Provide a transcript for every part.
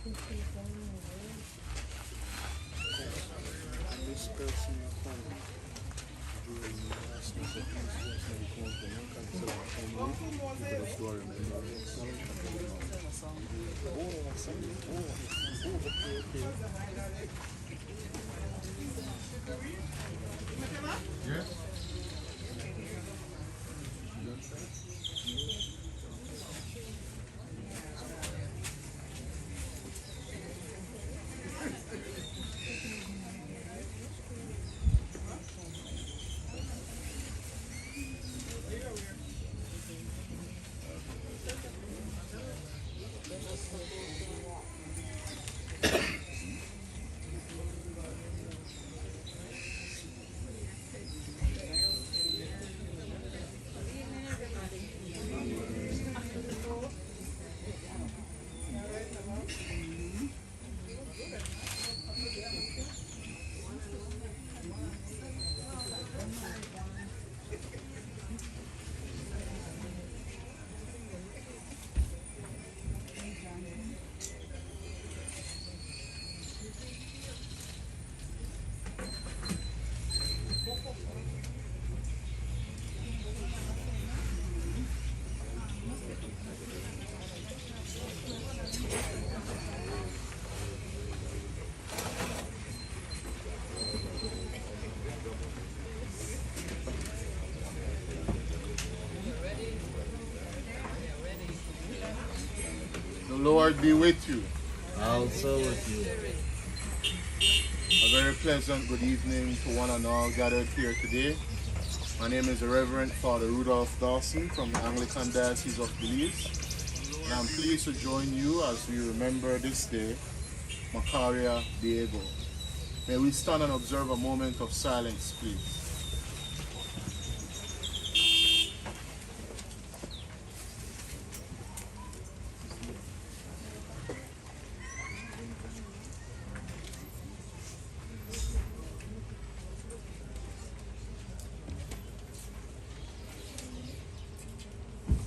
This person yes. The Lord be with you. Also with you. A very pleasant good evening to one and all gathered here today. My name is the Reverend Father Rudolph Dawson from the Anglican Diocese of Belize. And I'm pleased to join you as we remember this day, Macaria Diego. May we stand and observe a moment of silence, please.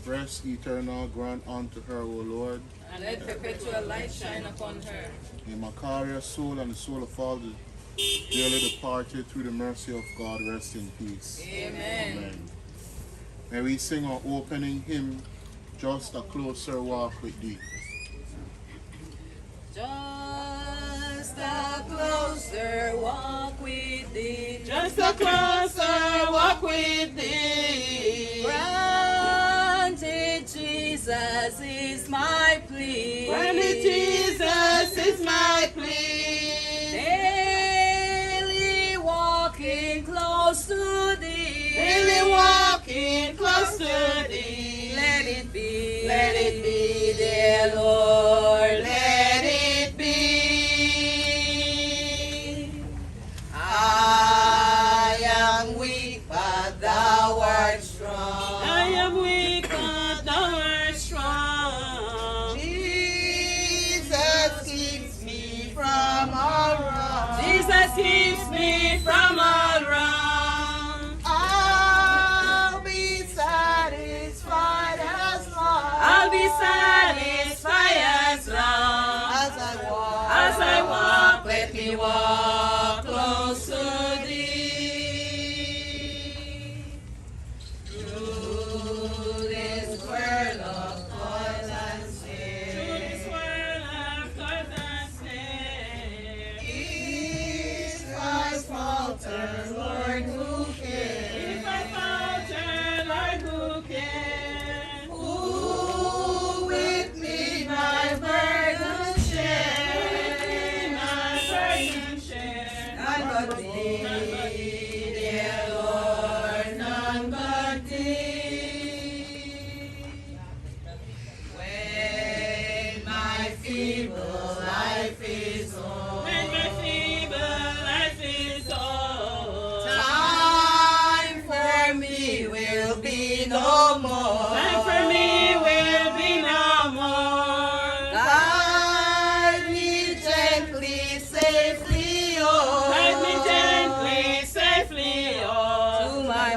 Rest eternal grant unto her, O Lord. And let perpetual light shine upon her. May Macaria's soul and the soul of all the dearly departed through the mercy of God rest in peace. Amen. Amen. May we sing our opening hymn, Just a Closer Walk with Thee. Just a closer walk with thee. Just a closer walk with thee. Granted, Jesus is my plea. Granted, Jesus is my plea. Daily walking close to thee. Daily walking close to thee. Let it be, dear Lord. Let it be. I am weak, but thou art strong. I am weak, but thou art strong. Jesus keeps me from all wrong. Jesus keeps me from all wrong. I'll be satisfied as long. I'll be satisfied as long as I walk. Let me walk close to thee. Through this world of toils and snares. If I falter, Lord, who cares? If I falter, Lord, who cares? Who with me my burden share? My burden share. None but thee, Dear Lord, none but thee. When my feeble life is old. When my feeble life is old. Time for me will be no more. Time for me will be no more. Guide me gently, safely, oh. Guide me gently, safely, oh. to my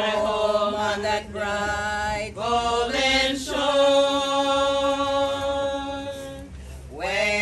home on that bright golden shore. When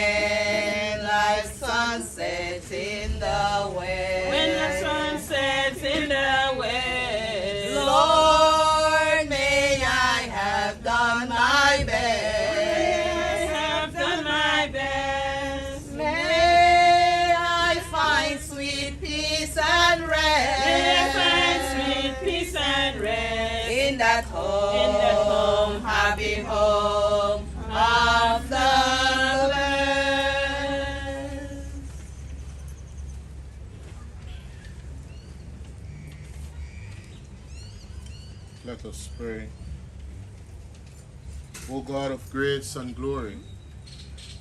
Let us pray. O God of grace and glory,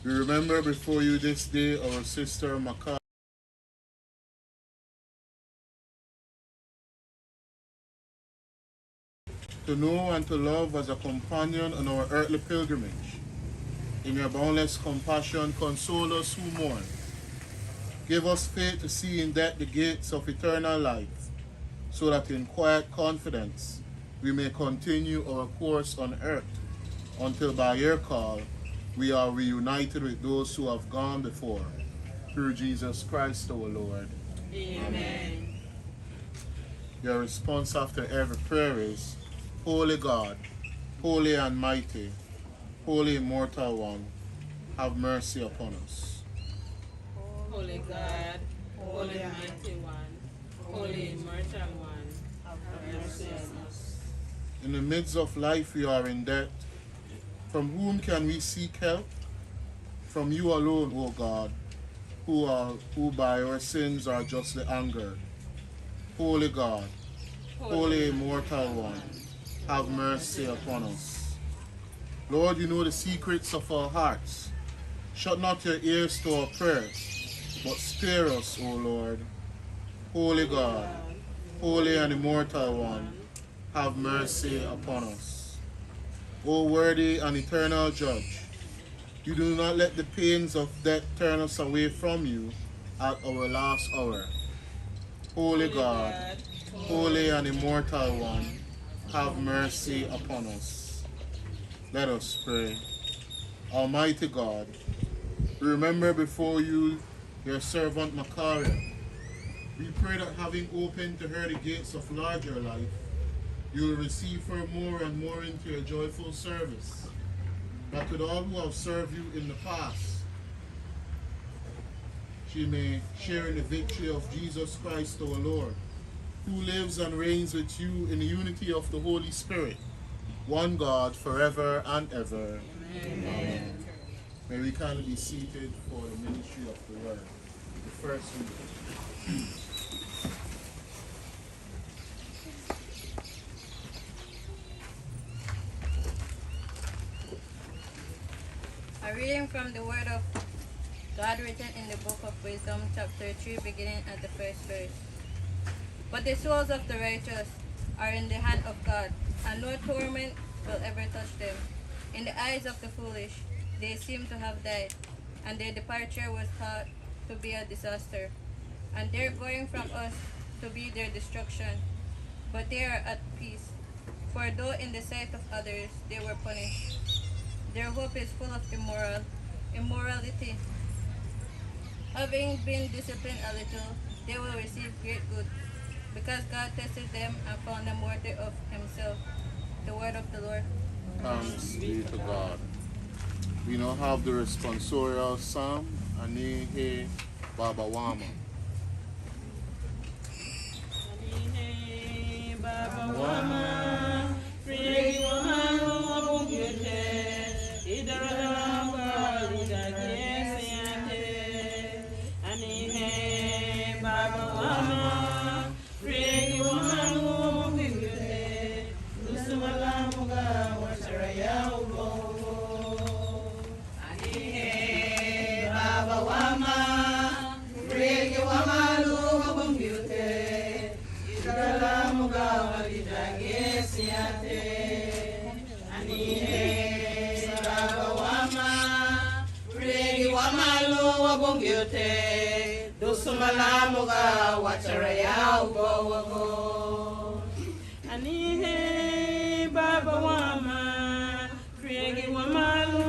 we remember before you this day our sister Makar, to know and to love as a companion on our earthly pilgrimage. In your boundless compassion, console us who mourn. Give us faith to see in death the gates of eternal life, so that in quiet confidence we may continue our course on earth, until by your call we are reunited with those who have gone before. Through Jesus Christ our Lord. Amen. Your response after every prayer is, Holy God, holy and mighty, holy immortal one, have mercy upon us. Holy God, holy mighty one, holy immortal one, have mercy on us. In the midst of life we are in debt. From whom can we seek help? From you alone, O God, who by our sins are justly angered. Holy God, holy immortal one, have mercy upon us. Lord, you know the secrets of our hearts. Shut not your ears to our prayers, but spare us, O Lord. Holy God, holy and immortal one, have mercy upon us. O worthy and eternal Judge, you do not let the pains of death turn us away from you at our last hour. Holy God, holy and immortal one, have mercy upon us. Let us pray. Almighty God, we remember before you your servant Macaria. We pray that having opened to her the gates of larger life, you will receive her more and more into your joyful service, that with all who have served you in the past, she may share in the victory of Jesus Christ our Lord, who lives and reigns with you in the unity of the Holy Spirit, one God, forever and ever. Amen. Amen. May we kindly be seated for the ministry of the word. The first reading. A reading from the Word of God written in the Book of Wisdom, chapter 3, beginning at the first verse. But the souls of the righteous are in the hand of God, and no torment will ever touch them. In the eyes of the foolish, they seem to have died, and their departure was thought to be a disaster, and their going from us to be their destruction. But they are at peace, for though in the sight of others they were punished, their hope is full of immorality. Having been disciplined a little, they will receive great good, because God tested them and found them worthy of himself. The word of the Lord. Thanks be to God. We now have the responsorial psalm, Anihe Baba Wama. Anihe Baba Wama, free woman, Idarama, Anihe Baba Wama, free woman, Lusumalamuga, Wacharaya, Anihe Baba Wama, Fregi Wamalu Wabungute, Idalamuga Walidage Siate. Anihe Baba Wama, Fregi Wamalu Wabungute, Dusumalamuga Wacharaya Ubo. Anihe Baba Wama, Fregi Wamalu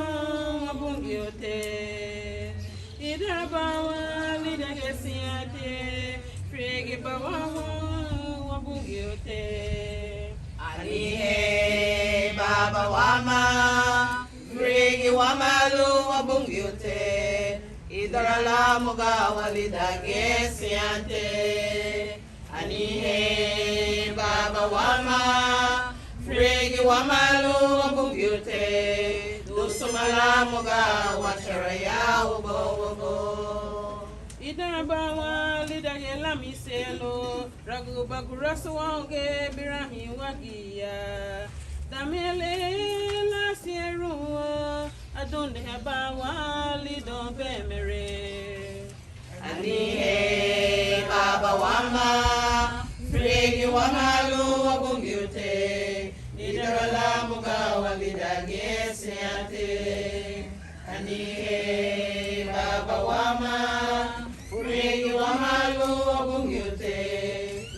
Wabungyote, Idabawa Lidagesiate, Fregi Baba Wabungyote. Anihe Baba Wama, Fregi Wamalu Wabungyote, Idarala Muga Walidage Siante. Anihe Baba Wama, Fregi Wamalu Wabungyote, Dusumala Muga Wacharaya Ubo. Idabawa lidagela miselo ragu bagurasu wange birahi wagia damele la sieru adonde bawa lidon bemere Anihe baba wama fregi wamalu wabungute Nidarala mugawa lidagesiate Anihe baba wama fregi wamalu wabungute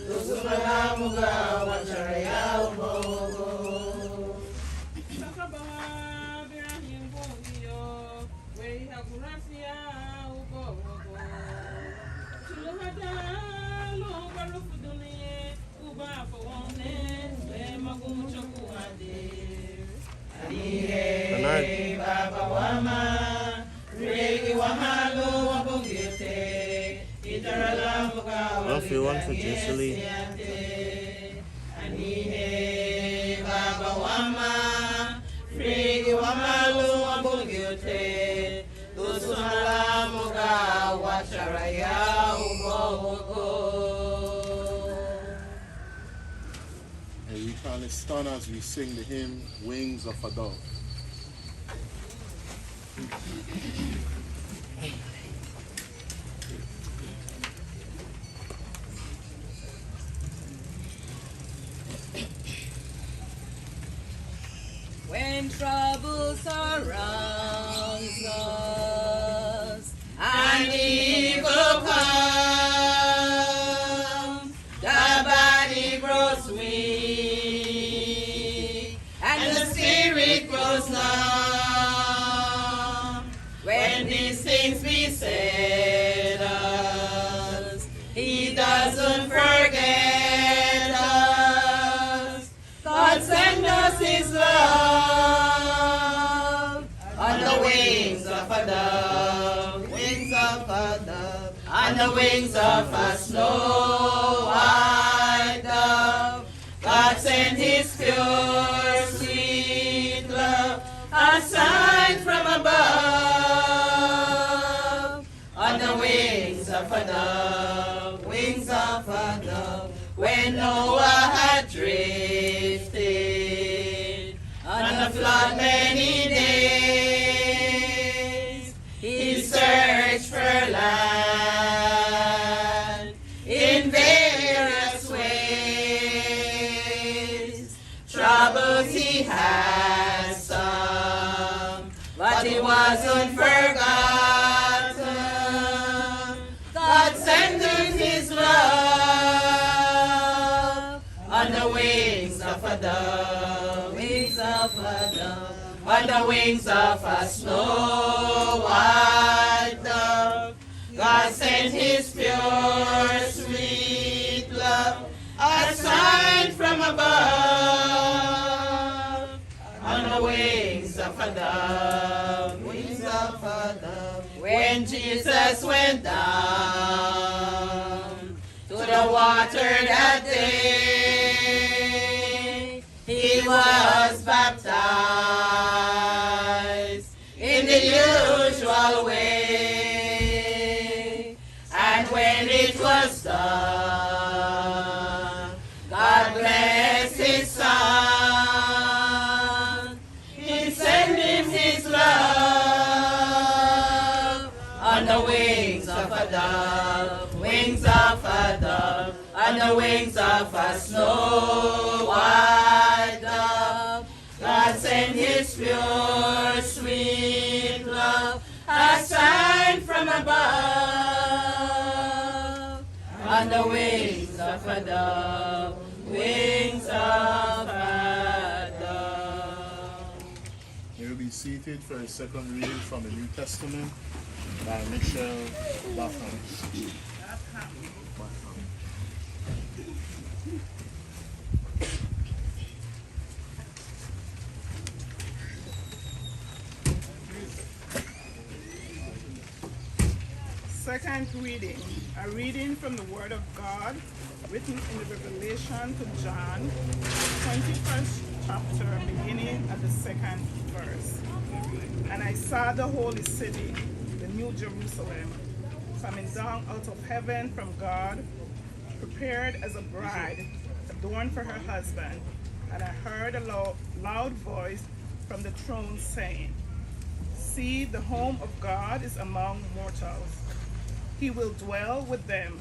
Lusumala mugawa charaya ubogo Sakabawa birahi wogio we hakurasia ubogo Chuluhada lo barufuduni uba fawone we magumu chokuade Anihe baba wama fregi wamalu wabungute Nidarala mugawa Well, if you want for Juicy, Anihe baba wama fregi wamalu wabungute Lusumala mugawa charaya ubogo And we can stand as we sing the hymn, Wings of a Dove. When trouble surrounds us and evil comes, the body grows weak, and the spirit grows numb. When these things beset us, He doesn't forget us. God send us His love on the wings of a dove, wings of a dove, on the wings of a snow white dove. God sent His pure, sweet love, a sign from above, on the wings of a dove, wings of a dove. When Noah had drifted on the flood many days, he searched for land in various ways. Troubles he had some, but he wasn't forgotten. God sent him His love on the wings of a dove, wings of a dove, on the wings of a snow white dove. God sent His pure, sweet love, a sign from above, on the wings of a dove, wings of a dove. When Jesus went down to the water that day, He was baptized in the usual way. And when it was done, God blessed His Son. He sent Him His love on the wings of a dove, wings of a dove, on the wings of a snow white dove. God sent His pure, sweet love, a sign from above, on the wings of a dove, wings of a dove. We will be seated for a second reading from the New Testament by Michelle Bacham. Second reading, a reading from the Word of God written in the Revelation to John, 21st chapter, beginning at the 2nd verse. And I saw the holy city, the new Jerusalem, coming down out of heaven from God, prepared as a bride, adorned for her husband. And I heard a loud voice from the throne saying, "See, the home of God is among mortals. He will dwell with them.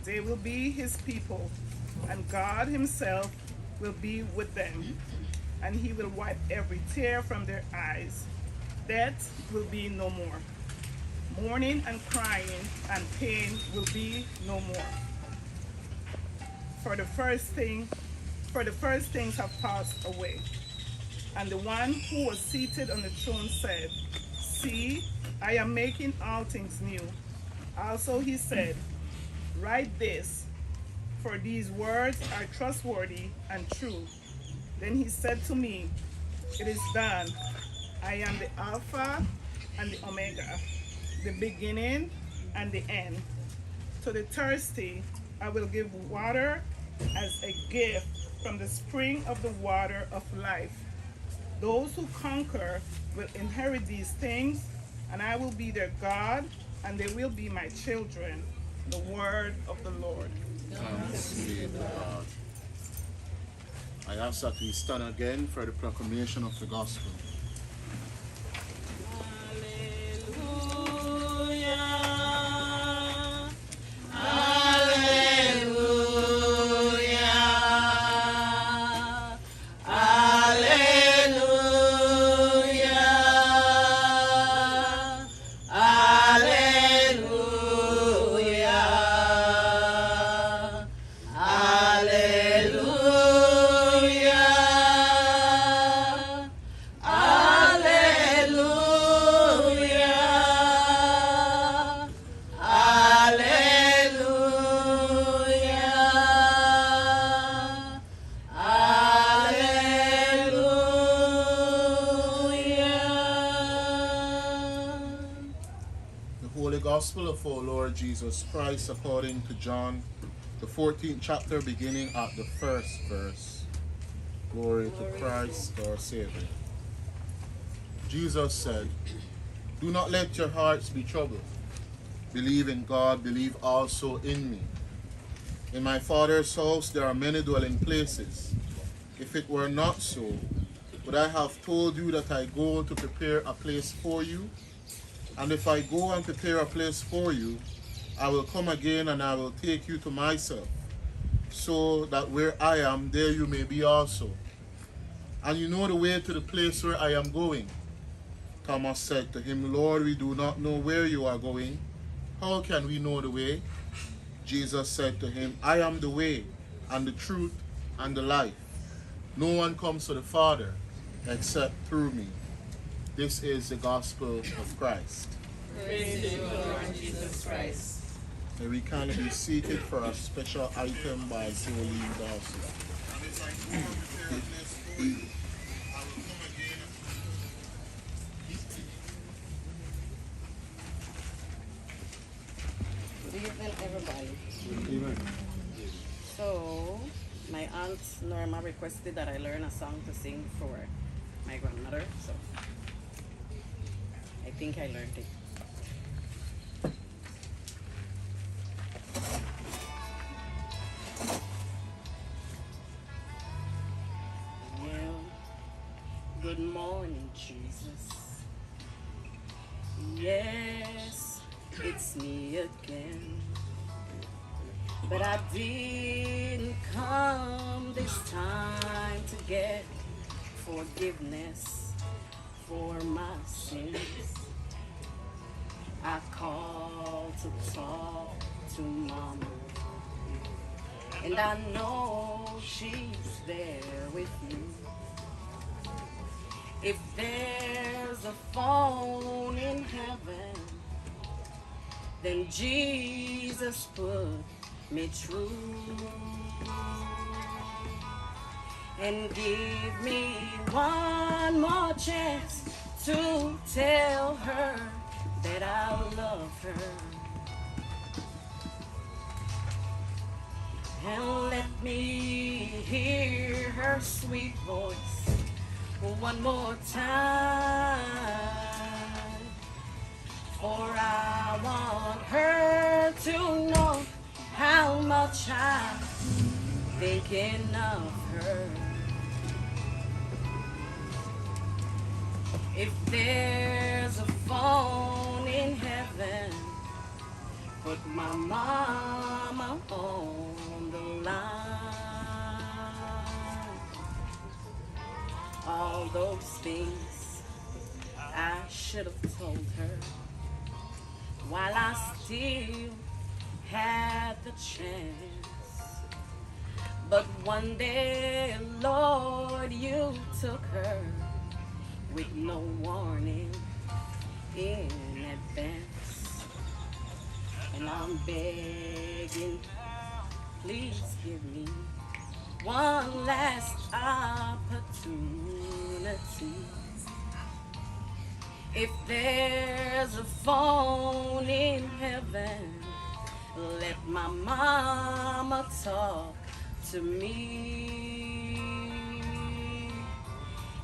They will be his people, and God himself will be with them. And he will wipe every tear from their eyes. Death will be no more. Mourning and crying and pain will be no more. For the first things have passed away." And the one who was seated on the throne said, "See, I am making all things new." Also he said, "Write this, for these words are trustworthy and true." Then he said to me, "It is done. I am the Alpha and the Omega, the beginning and the end. To the thirsty I will give water as a gift from the spring of the water of life. Those who conquer will inherit these things, and I will be their God, and they will be my children." The word of the Lord. Thanks be to God. I ask that we stand again for the proclamation of the gospel. Gospel of our Lord Jesus Christ according to John, the 14th chapter, beginning at the first verse. Glory to Christ our Savior. Jesus said, "Do not let your hearts be troubled. Believe in God, believe also in me. In my Father's house there are many dwelling places. If it were not so, would I have told you that I go to prepare a place for you? And if I go and prepare a place for you, I will come again and I will take you to myself, so that where I am, there you may be also. And you know the way to the place where I am going." Thomas said to him, "Lord, we do not know where you are going. How can we know the way?" Jesus said to him, "I am the way and the truth and the life. No one comes to the Father except through me." This is the gospel of Christ. Praise to you, Lord Jesus Christ. May we kindly be seated for a special item by Jolene Dawson. Good evening, everybody. Amen. So, my aunt Norma requested that I learn a song to sing for my grandmother, so I think I learned it. Yeah. Good morning, Jesus. Yes, it's me again. But I didn't come this time to get forgiveness for my sins. I called to talk to Mama, and I know she's there with you. If there's a phone in heaven, then Jesus put me through. And give me one more chance to tell her that I love her. And let me hear her sweet voice one more time. For I want her to know how much I'm thinking of her. If there's a phone in heaven, put my mama on the line. All those things I should have told her while I still had the chance. But one day, Lord, you took her with no warning in advance. And I'm begging, please give me one last opportunity. If there's a phone in heaven, let my mama talk to me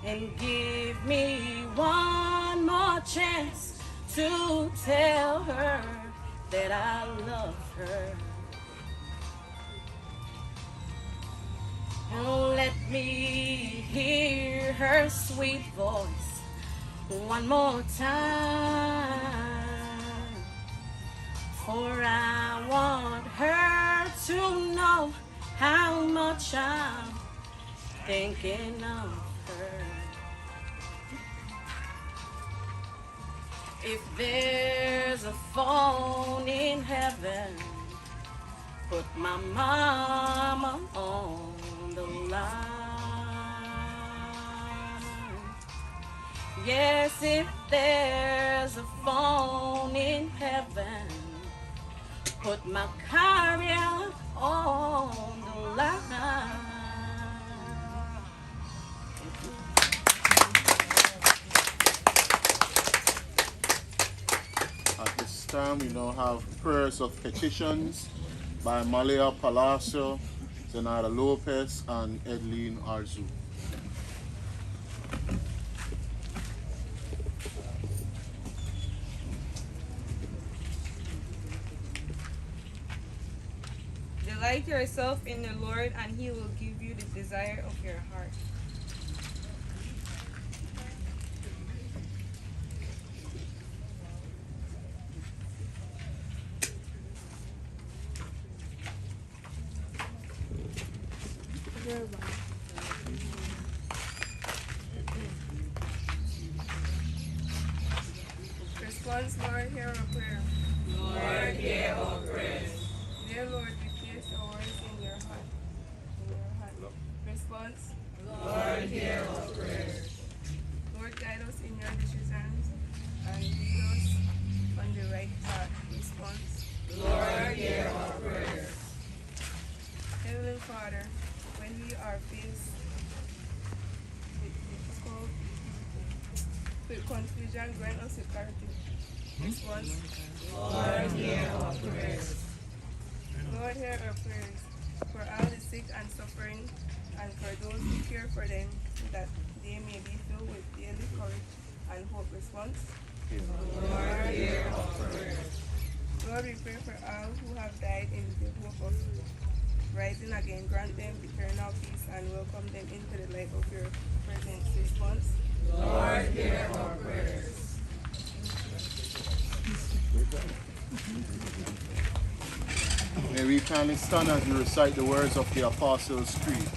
and give me one more chance to tell her that I love her. And let me hear her sweet voice one more time, for I want her to know how much I'm thinking of her. If there's a phone in heaven, put my mama on the line. Yes, if there's a phone in heaven, put my career on the line. At this time, we now have prayers of petitions by Malia Palacio, Zenara Lopez, and Edlene Arzu. Delight yourself in the Lord, and He will give you the desire of your heart. Response, Lord, hear our prayer. Lord, hear our prayers. Dear Lord, we place our words in your heart. Response, Lord, hear our prayers. Lord, guide us in your decisions and lead us on the right path. Response, Lord, hear our prayers. Heavenly Father, when we are faced with confusion, grant us with clarity. Response, Lord, hear our prayers. Lord, hear our prayers for all the sick and suffering, and for those who care for them, that they may be filled with daily courage and hope. Response, Lord, hear our prayers. Lord, we pray for all who have died in the hope of rising again. Grant them eternal peace and welcome them into the light of your presence. Response, Lord, hear our prayers. May we kindly stand as we recite the words of the Apostles' Creed.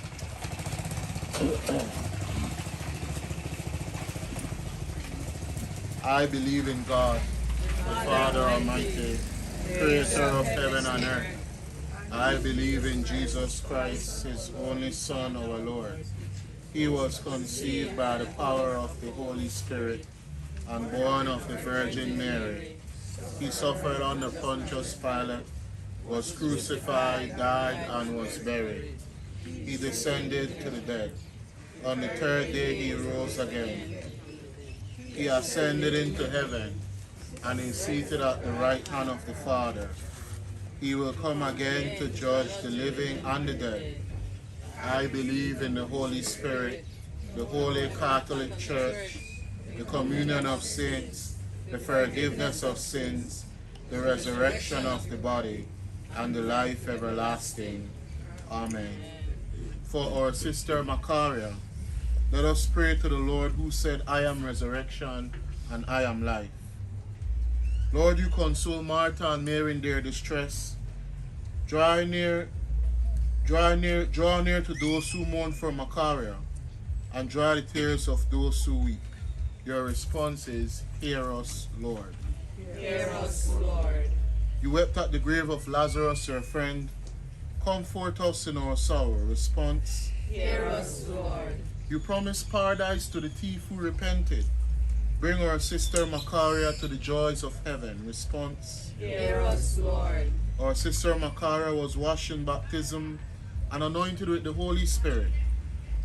I believe in God, the Father Almighty, creator of heaven and earth. I believe in Jesus Christ, his only Son, our Lord. He was conceived by the power of the Holy Spirit and born of the Virgin Mary. He suffered under Pontius Pilate, was crucified, died, and was buried. He descended to the dead. On the third day he rose again. He ascended into heaven and is seated at the right hand of the Father. He will come again to judge the living and the dead. I believe in the Holy Spirit, the Holy Catholic Church, the communion of saints, the forgiveness of sins, the resurrection of the body, and the life everlasting. Amen. For our sister Macaria, let us pray to the Lord who said, I am resurrection and I am life. Lord, you console Martha and Mary in their distress. Draw near to those who mourn for Macaria, and dry the tears of those who weep. Your response is, hear us, Lord. Hear us, Lord. You wept at the grave of Lazarus, your friend. Comfort us in our sorrow. Response, hear us, Lord. You promised paradise to the thief who repented. Bring our sister Macaria to the joys of heaven. Response, hear us, Lord. Our sister Macaria was washed in baptism and anointed with the Holy Spirit.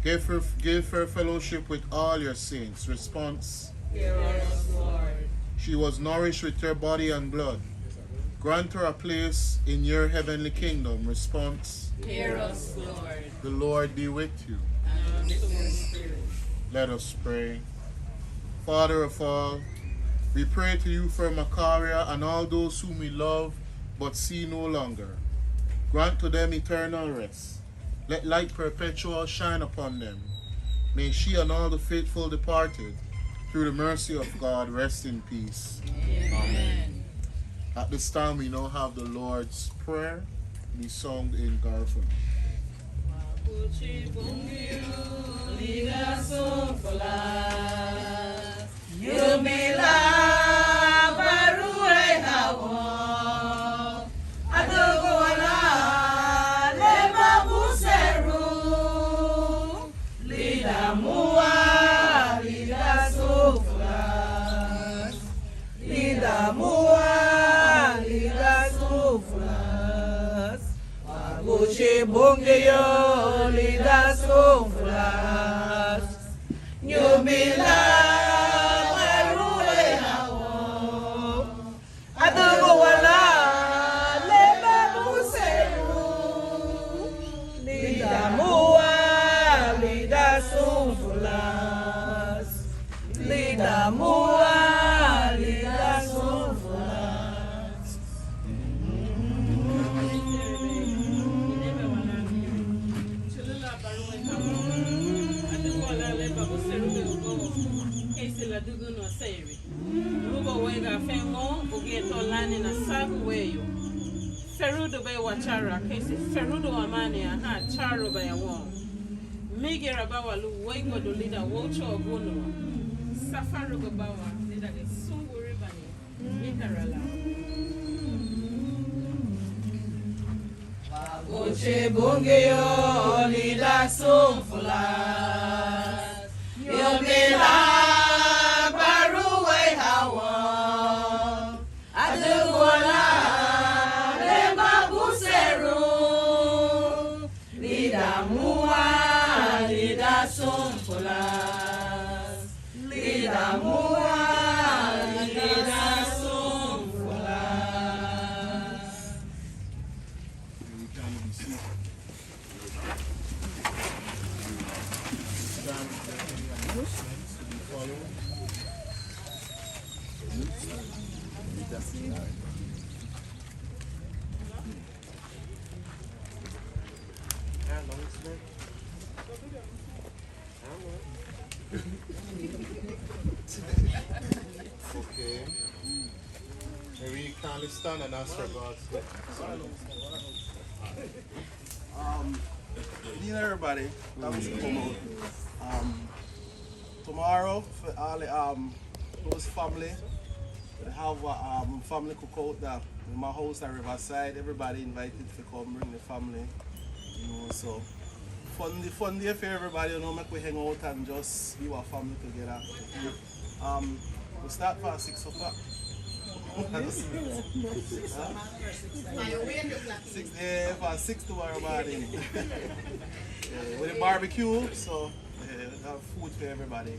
Give her fellowship with all your saints. Response, hear us, Lord. She was nourished with your body and blood. Grant her a place in your heavenly kingdom. Response, hear us, Lord. the Lord be with you. And with your spirit. Let us pray. Father of all, we pray to you for Macaria and all those whom we love but see no longer. Grant to them eternal rest. Let light perpetual shine upon them. May she and all the faithful departed, through the mercy of God, rest in peace. Amen. At this time, we now have the Lord's Prayer, be sung in Garfield. Bonge yo lida soflas nyumila marule hawo adogo wala leba museru lida muwa lida soflas lida muwa lida soflas. Ferudo by Wachara, Casey, Ferudo Amania, had Charo by a wall. Migera Bawalu, Wego do leader, Wocho Gono, Safaro Bawa, leader, the Sungu Ribani, Mikarala. Oche bonge yo lida soflas yomela baruwe hawa adugola lema buseru lida muwa lida soflas lida muwa lida soflas. We can be seated. Stand with the announcements to be followed. Okay. Maybe you kindly stand and ask for God's blessing. Good evening, everybody. Thanks for coming out. Tomorrow, for all the close family, we have a family cookout there in my house at Riverside. Everybody invited to come, bring the family. You know, so fun day for everybody. You know, make we hang out and just be our family together. We start for 6 o'clock. 6 tomorrow morning. With a barbecue, so we have food for everybody.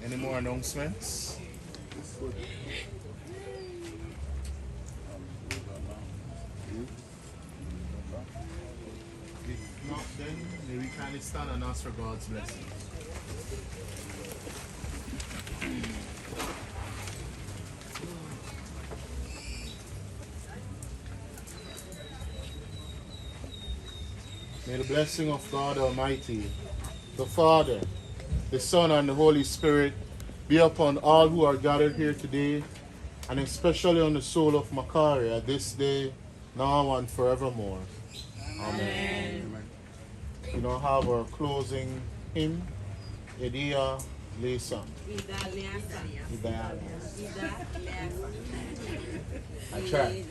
Any more announcements? If not, then may we kindly stand and ask for God's blessing. May the blessing of God Almighty, the Father, the Son, and the Holy Spirit be upon all who are gathered here today, and especially on the soul of Makari at this day, now and forevermore. Amen. We now have our closing hymn, Edia Lesa. I try.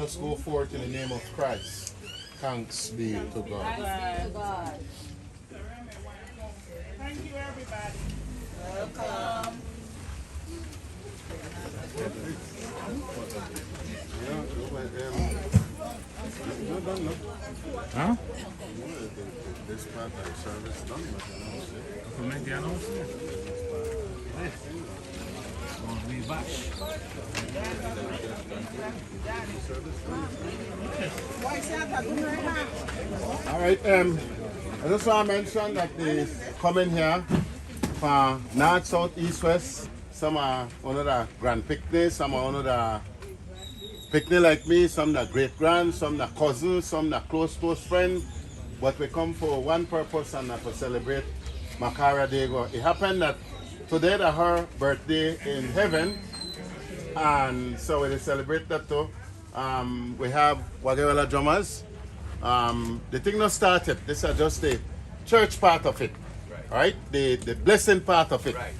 us go forth in the name of Christ. Thanks be to God. Thanks be to God. Thank you, everybody. Welcome. Huh? This part of the service done. Make the announcement. All right, I just want to mention that they come in here from north, south, east, west. Some are one of the grand picnic, some are one of the picnic like me, some are great grand, some are cousins, some are close friend. But we come for one purpose and to celebrate Macara Diego. It happened that today is her birthday in heaven, and so we celebrate that too. We have Wagewala drummers. The thing not started. This is just the church part of it, right? The blessing part of it. Right.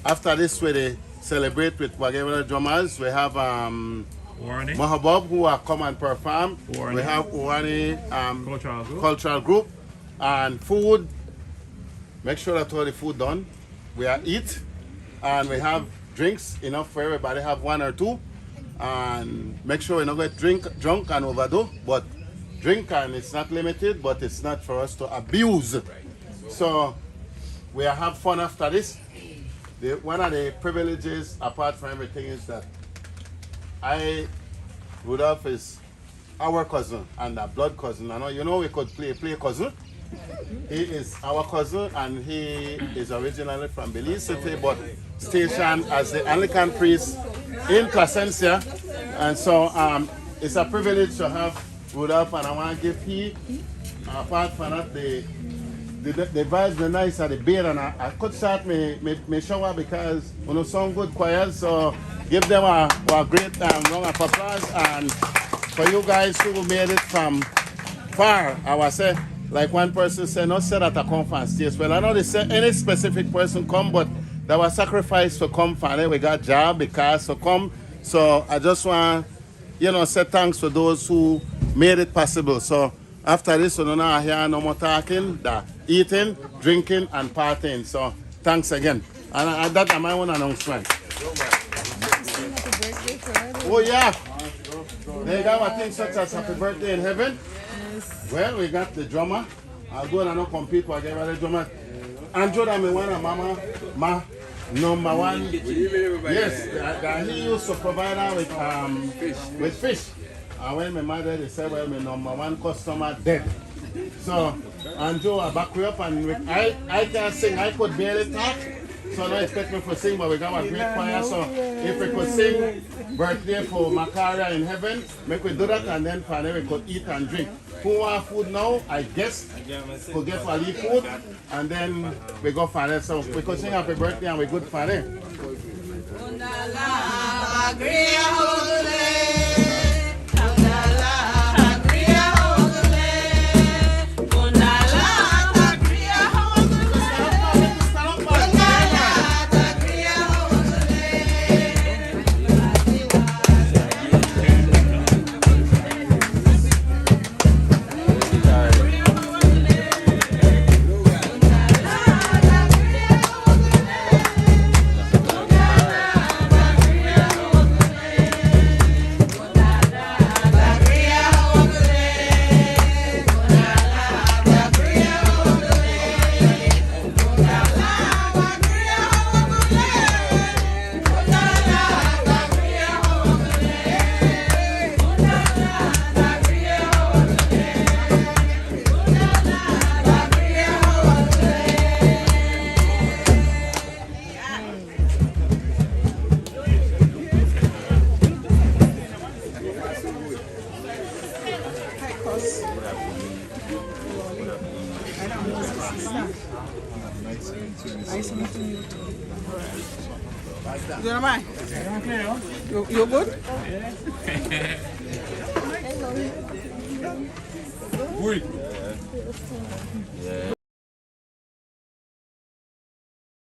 After this, we celebrate with Wagewala drummers. We have Mahabob who are come and perform. We have Uwani cultural group and food. Make sure that all the food done. We are eat and we have drinks enough for everybody. Have one or two, and make sure we not get drunk and overdo. But drink and it's not limited, but it's not for us to abuse. So we have fun after this. One of the privileges, apart from everything, is that Rudolph is our cousin and a blood cousin. I know you know we could play cousin. He is our cousin and he is originally from Belize City, but stationed as the Anglican priest in Placencia. And so it's a privilege to have Rudolph, and I want to give he, apart from that, the vibes are nice at the bed, and I could start my shower because we know some good choirs, so give them a great round of applause. And for you guys who made it from far, I was say, like one person said, not said at a conference stage. Well, I know they said any specific person come, but there was sacrifice to come finally. We got job, the cars to come. So I just want say thanks to those who made it possible. So after this, we don't hear no more talking, eating, drinking, and partying. So thanks again. And that is my own announcement. Oh yeah. They got a thing such as happy birthday in heaven. Well, we got the drummer. I'll go and not compete with the drummer. Andrew, I'm one of Mama, number one. Yes, he used to provide her with fish. And when my mother, they said, well, my number one customer dead. So, Andrew, I back you up, and I can't sing. I could barely talk. So don't expect me to sing, but we got a great choir. So if we could sing birthday for Macaria in heaven, make we do that, and then finally we could eat and drink. Who want food now? I guess we'll get for leave food, and then we go for it. So we could sing happy birthday and we good for it. You good? Yeah.